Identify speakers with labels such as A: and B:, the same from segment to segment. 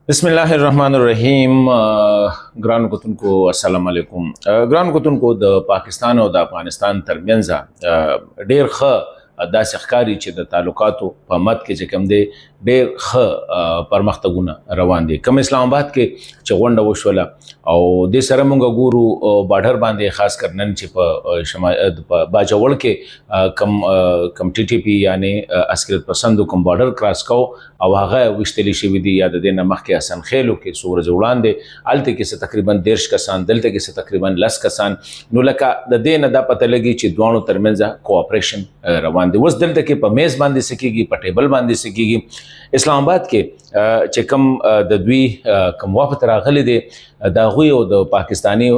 A: بسم الله الرحمن الرحیم. ګرانو کتونکو السلام علیکم. ګرانو کتونکو د پاکستان او د افغانستان ترمنځ ډیر ښه داسې ښکاري چې د تعلقاتو په مد کې چې کوم دی ډیر ښه پرمختګونه روان دي. کوم اسلام آباد کې چې غونډه وشوله او د سره مونږ ګورو بارډر باندې خاص کر نن چې په باجوړ کې کم ټي ټي پی یعنی عسکریت پسندو کوم بارډر کراس کو او هغه وشتلی شوی دی یا د دې نه مخکې حسن خیلو کې سورج وړاندې الته کې تقریبا 10 کسان دلته کې تقریبا 10 کسان نو لکه د دې نه د پته لګي چې دوانو ترمنځ کوآپریشن روان دي. اوس دلته کې په میز باندې سکیږي په ټیبل باندې سکیږي. اسلام آباد کې چې کوم د دوی کوم وفد راغلي دي د غوی او د پاکستانی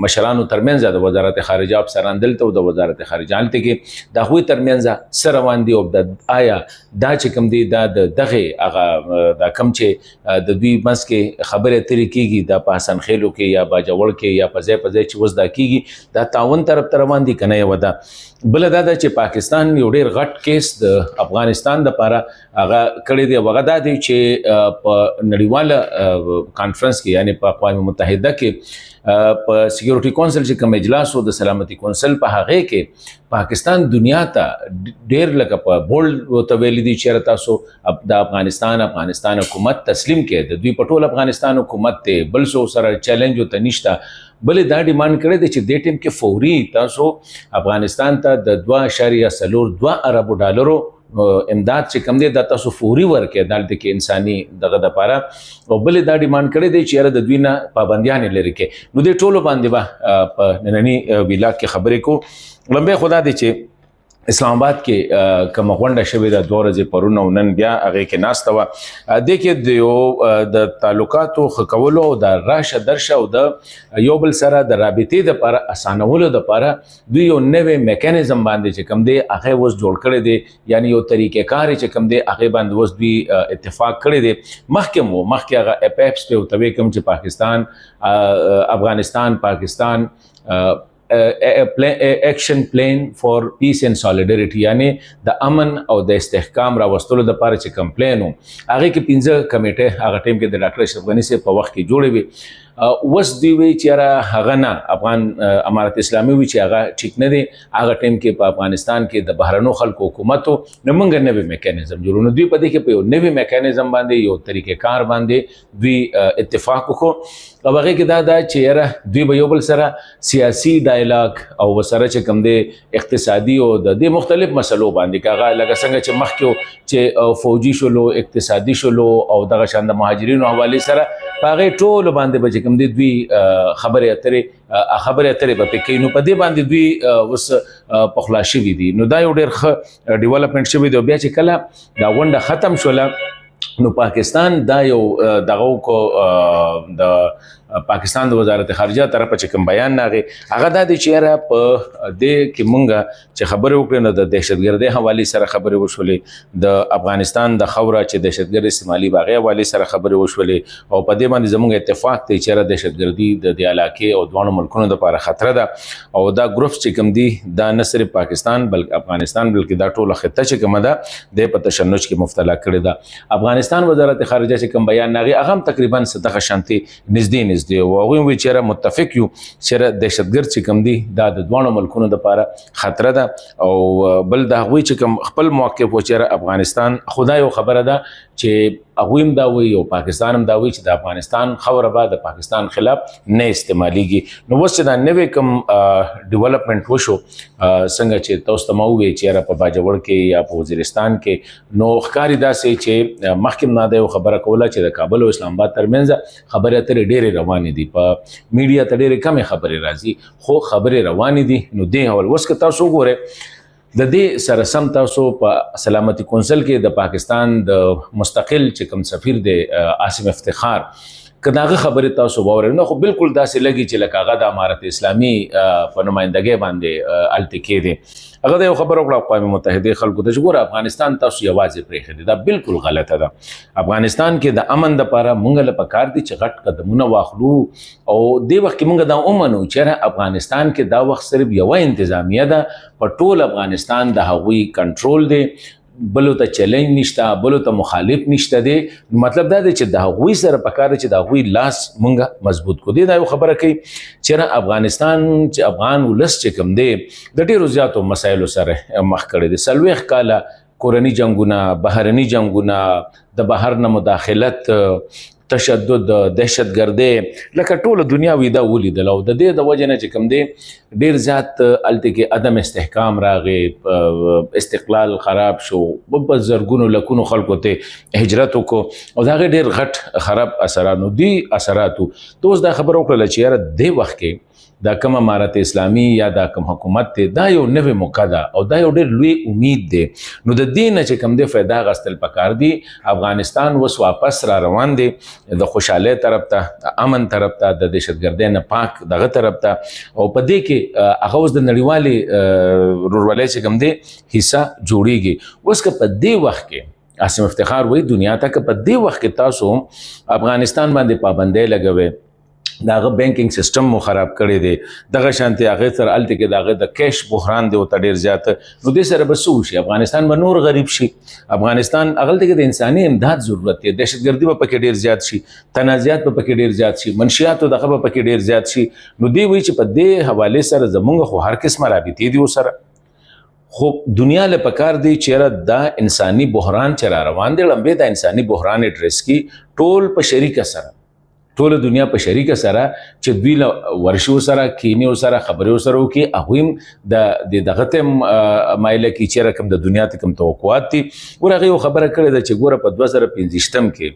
A: مشرانو ترمنځ د وزارت خارجه افسران دلته او د وزارت خارجه الته کې د غوی ترمنځ سره روان دي او د آیا دا چې کوم دی دا دغه هغه د کم چې د دوی بس کې خبره ترې کیږي د پاسن خېلو کې یا باجوړ کې یا پځای چې وز دا کیږي دا تعاون طرف تر روان دي کنه یو دا بل دا چې پاکستان یو ډیر غټ کیس د افغانستان د لپاره هغه کړی دی وغه دا دی چې په نړیواله کانفرنس کې یعنی په اقوام متحده کې په سکیورټي کونسل چې کوم اجلاس او د سلامتی کونسل په هغه کې پاکستان دنیا ته ډیر لکه په بولډ تویل دي چې تاسو د افغانستان حکومت تسلیم کړي د دوی په ټول افغانستان حکومت ته بل څو سره چیلنج او تنشتا بل دا ډیماند کړی دی چې د ټیم کې فوري تاسو افغانستان ته د 2.02 ارب ډالرو امداد چې کم دی د تاسو فوري ورکې دلته کې انساني دغه د پاره او بل دا ډیماند کړی دی چې د دوی نه پابندیان لري کې نو د ټولو باندې په نننی ویلا کې خبرې کو لمبه خدا دی چې اسلام آباد کې کوم غونډه شوې د 2 ورځې پرونه نن بیا هغه کې ناسته و د کې د تعلقاتو خکولو او د راشه درشه او د یو بل سره د رابطې د لپاره اسانولو د لپاره دوی یو نوې میکانیزم باندې چې کوم دی هغه وس جوړ کړی دی یعنی یو طریقې کار چې کوم دی هغه باندې وس دوی اتفاق کړی دی مخکې هغه اپیپس په توګه کوم چې پاکستان افغانستان پاکستان ایکشن پلان فور پیس اینڈ سالیډریټي یعنی د امن او د استحکام راوستلو د لپاره چې کمپلین هغه کې 15 کمیټه هغه ټیم کې د ډاکټر اشرف غنی سره په وخت کې جوړې وي وس دی وی چې هغه نه افغان امارت اسلامي وی چې هغه ټیک نه دی هغه ټیم کې په افغانستان کې د بهرنو خلکو حکومتو نمنګ نوې میکانیزم جوړونه دوی په دې کې په یو نوې میکانیزم باندې یو طریقې کار باندې دوی اتفاق وکړو او هغه کې دا چې دوی به یو بل سره سیاسي ډایلاګ او وسره چې کوم دی اقتصادي او د مختلف مسلو باندې کاغه لکه څنګه چې مخکې چې فوجي شولو اقتصادي شولو او دغه شان د مهاجرینو حواله سره هغه ټول باندې به کوم دی دوی خبرې اترې په پکې نو په دې باندې دوی وس په خلاصي وي دي نو دا یو ډېر ښه ډیولپمنٹ شوی دی بیا چې کله دا غونډه ختم شوله نو پاکستان دا یو دغه کو د پاکستان د وزارت خارجه طرف چې کوم بیان ناغي هغه د چیرې په دې کې مونږه چې خبرې وکړو نو د دهشتګردۍ حواله سره خبرې وشولې د افغانستان د خوره چې دهشتګرد استعمالي باغې حواله سره خبرې وشولې او په دې باندې زموږ اتفاق دی چې دهشتګردي د علاقې او دوه ملکونو لپاره خطر ده او دا ګروپ چې کوم دی دا نه صرف پاکستان بلکې افغانستان بلکې دا ټوله خطه چې کومه ده د په تشنج کې مبتلا کړی ده. افغانستان وزارت خارجه چې کوم بیان ناغي هغه تقریبا صدقه شانتي نږدې دی او هغه وی چې متفق یو چې دهشتګرد چې کوم دی دا د دوه ملکونو لپاره خطر ده او بل دا وی چې کوم خپل موقف و چې افغانستان خدای یو خبره ده چې هغه هم دا وی او پاکستان هم دا وی چې د افغانستان خوره بعد د پاکستان خلاف نه استعماليږي نو وسه دا نوې کوم ډیولپمنٹ وشو څنګه چې تاسو ته مو وی چې په باجوړ کې یا په وزیرستان کې نو ښکاری دا سي چې مخکې نه دا خبره کوله چې د کابل او اسلام آباد ترمنځ خبره اترې ډېرې روانې دي په میډیا ته ډېرې کمې خبرې راځي خو خبرې روانې دي نو دې اول وس که تاسو وګورئ د دې سره سم تاسو په سلامتی کونسل کې د پاکستان د مستقل چې کوم سفیر دی عاصم افتخار کداغه خبره تاسو وره نو خو بالکل داسې لګي چې لکه هغه د امارت اسلامي په نمائندګۍ باندې التکی دي هغه د خبرو کړه اقوام متحده خلکو ته ګوره افغانستان تاسو یوازې پرېخي دا بالکل غلطه ده. افغانستان کې د امن لپاره مونږ له پکار دي چې غټ قدمونه واخلو او د وخت کې مونږ دا ومنو چې افغانستان کې دا وخت صرف یو انتظامیه ده په ټول افغانستان د هغوی کنټرول دی بلو ته چیلنج نشته، بلو ته مخالف نشته دی. مطلب دا دی چې د هغوی سره پکار دی چې د هغوی لاس مونږه مضبوط کړو. دا یو خبره کوي چې افغانستان چې افغان ولس چې کوم دی د ډېرو زیاتو مسایلو سره مخ کړی دی. 40 کاله کورني جنگونه، بهرني جنگونه، د بهر نه مداخلت، تشدد، دهشتګردي، لکه ټوله دنیا ویده ولیدل. او د دې د وجې نه چې کوم دی ډېر زیات هلته کې عدم استحکام راغی، استقلال خراب شو، په زرګونو لکونو خلکو ته هجرت وکړو او د هغې ډېر غټ خراب اثرات نو دي اثراتو. ته اوس دا خبره وکړله چې یاره دې وخت کې دا کوم امارت اسلامي یا دا کوم حکومت دی دا یو نوې موقع ده او دا یو ډېر لوی امید دی. نو د دې نه چې کوم دی فایده اخیستل پکار دي. افغانستان اوس واپس را روان دی د خوشحالۍ طرف ته، د امن طرف ته، د دهشتګردۍ نه پاک دغه طرف ته. او په دې کې هغه اوس د نړیوالې ورورولۍ چې کوم دی حصه جوړیږي. اوس که په دې وخت کې عاصم افتخار وایي دنیا ته که په دې وخت کې تاسو افغانستان باندې پابندۍ لګوئ، د هغه بینکینګ سیستم مو خراب کړی دی، دغه شانتې هغې سره هلته کې د هغې د کیش بحران دی ورته ډېر زیات، نو دې سره به څه وشي؟ افغانستان به نور غریب شي. افغانستان هغلته کې د انساني امداد ضرورت دی، دهشتګردي به پکې ډېر زیات شي، تنازعات به پکې ډېر زیات شي، منشیاتو دغه به پکې ډېر زیات شي. نو دوی وایي چې په دې حوالې سره زمونږ خو هر قسمه رابطې دي ورسره، خو دنیا له پکار دی چې دا انساني بحران چې را روان دی لمبې دا انساني بحران اډرس کی ټول په شریکه سره، ټول دنیا په شریکه سره چې دوی له ورشو سره کینې سره خبرې سره وکړي، هغوی هم دغه ته مایله کړي چې کوم د دنیا ته کوم توقعات دي. ګوره هغې یو خبره کړې ده چې ګوره په 2015 کې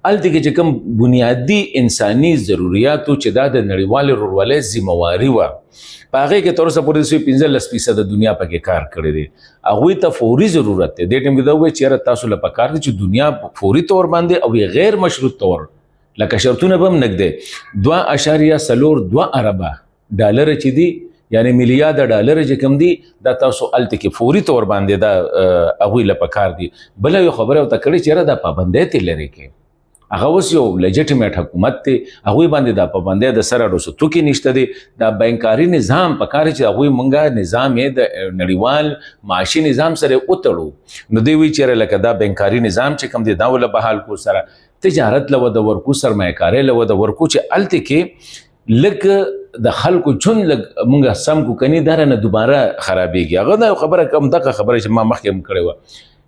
A: هلته کې چې کوم بنیادي انساني ضروریاتو چې دا د نړیوالې ورورولۍ ذمهواري وه په هغې کې تر اوسه پورې 15% د دنیا پکې کار کړی دی. هغوی ته فوري ضرورت دی. دې ټایم کې دا ووایي چې تاسو له پکار دی چې دنیا فوري طور باندې او غیر مشروط طور لکه شرطونه به هم نږدې 2.02 اربه ډالر چې دي یعنی میلیارډ ډالر چې کوم دي دا تاسو هلته کې فوري طور باندې دا هغوی له پکار دي. بله یو خبره ورته کړې چې دا پابندۍ ته لرې کړي. هغه اوس یو لیجټیمیټ حکومت دی، هغوی باندې دا پابندۍ د سره ډوسو توکي نشته دی. دا بانکاري نظام پکار چې هغوی مونږه نظام یې د نړیوال معاشي نظام سره وتړو. نو دوی وایي چې لکه دا بانکاري نظام چې کوم دی دا ول بحال کو، سره تجارت له وده ورکو، سرمایه‌کارۍ له وده ورکو چې هلته کې لږ د خلکو ژوند لږ مونږ سم کو کني دا نه دوباره خرابېږي. هغه دا خبره کوم دغه خبره چې ما مخکې هم کړې وه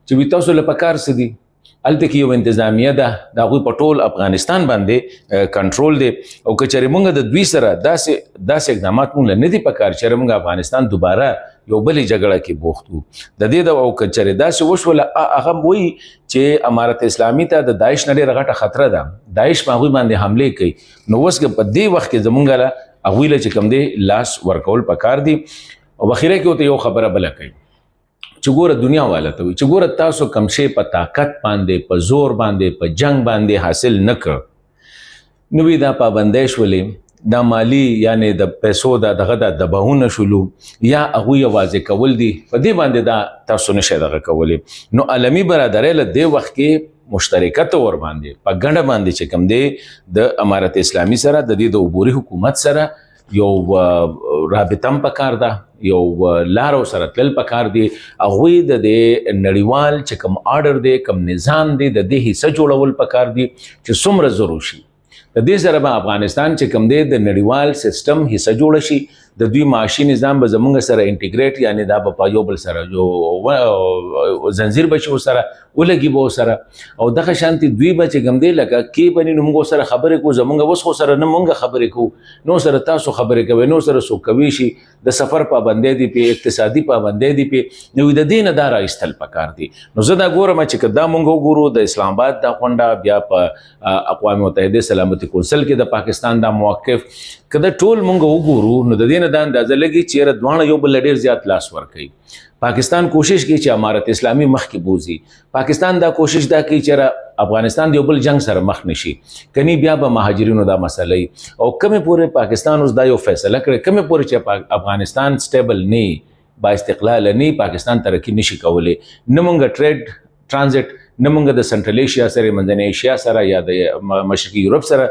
A: چې وي تاسو له پکار څه دي. هلته کې یو انتظامیه ده د هغوی په ټول افغانستان باندې کنټرول دی او که چېرې مونږ د دوی سره داسې اقدامات مونږ له نه دي پکار چې مونږ افغانستان دوباره یو بلې جګړه کې بوخت وو. د دې او که چېرې داسې وشوله هغه وایي چې امارت اسلامي ته د داعش نه ډېره غټه خطره ده، داعش په هغوی باندې حملې کوي. نو اوس که په دې وخت کې زمونږ له هغوی له چې کوم دی لاس ورکول پکار دي. او بخیره کې ورته یو خبره بله کوي چې ګوره دنیا والا ته وي چې ګوره تاسو کوم شی په طاقت باندې، په زور باندې، په جنگ باندې حاصل نه کړ، نو دا پابندۍ شولې، دا مالی یعنی د پیسو دغه د بهونه شولو یا هغوی یوازې کول دي، په دې باندې دا تاسو نشئ دغه کولی. نو عالمي برادرۍ له دې وخت کې مشترکه طور باندې په ګډه باندې چې کوم دی د امارت اسلامي سره د دې د عبوري حکومت سره یو رابطه هم پکار ده، یو لارو سره تلل پکار دی. هغوی د دې نړیوال چې کوم آرډر دی، کوم نظام دی، د دې حصه جوړول پکار دی چې څومره زر وشي. د دې سره به افغانستان چې کوم دی د نړیوال سیستم حصه جوړه شي، د دوی معاشي نظام به زمونږ سره انټیګریټ یعنی دا به په یو بل سره جو زنځیر به شي ورسره ولګي به ورسره. او دغه شانتې دوی به چې کوم دی لکه کې بني نو موږ سره خبرې کوو، زمونږ اوس خو سره نه مونږ خبرې کوو، نو سره تاسو خبرې کوئ، نو سره څوک کوي شي. د سفر پابندۍ دي پې، اقتصادي پابندۍ دي پې، نو د دې نه دا راایستل پکار دي. نو زه دا ګورم چې که دا مونږ وګورو د اسلام آباد دا غونډه، بیا په اقوام متحده سلامتي کونسل کې د پاکستان دا موقف، که دا ټول مونږ وګورو نو د دې نه دا اندازه لګي چې دواړه یو بل ډېر زیات لاس ورکوي. پاکستان کوشش کوي چې امارت اسلامي مخکې بوزي، پاکستان دا کوشش دا کوي چې افغانستان د یو بل جنگ سره مخ نشي، کني بیا به مهاجرینو دا مسله او کمې پورې پاکستان اوس دا یو فیصله کړی کمې پورې چې افغانستان سټیبل نه با استقلال نه، پاکستان ترقي نشي کولی، نه مونږ ټریډ ټرانزیټ نه موږ د سنټرل ایشیا سره منځنۍ ایشیا سره یا د مشرقي یورپ سره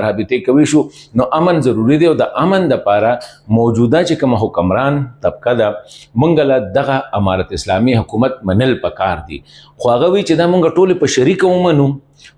A: رابطې کوي شو. نو امن ضروری دی او د امن لپاره موجوده چې کوم حکمران طبقه ده موږ له دغه امارت اسلامي حکومت منل پکار دي. خو هغه وی چې دا موږ ټول په شریک ومنو،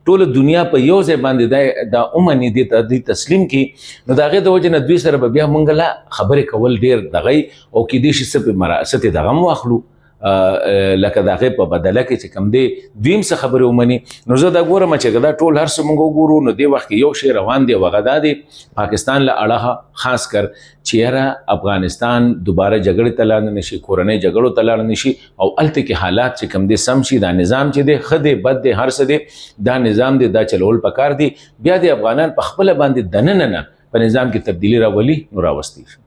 A: ټول دنیا په یو ځای باندې دا اومني دي تسلیم کی، نو دا غي د وجه نه دوی سره بیا مونږ لا خبرې کول ډیر دغه او کې دي چې سپ مراست دغه واخلو لکه دغه په بدله کې چې کم دی دویم څه خبرې ومني. نو زه دا ګورم چې دا ټول هر څه مونږ وګورو نو دی وخت یو شی روان دی وغه دا دی پاکستان له اړه خاص کر چیرې افغانستان دوباره جګړې ته لاړ نشي، کورنۍ جګړو ته لاړ نشي او الته کې حالات چې کم دي سم شي، دا نظام چې دی خدي بد دی هر څه دی دا نظام دی دا چلول پکار دی. بیا د افغانان په خپل باندې دننه په نظام کې تبدیلی راولي نو راوستي.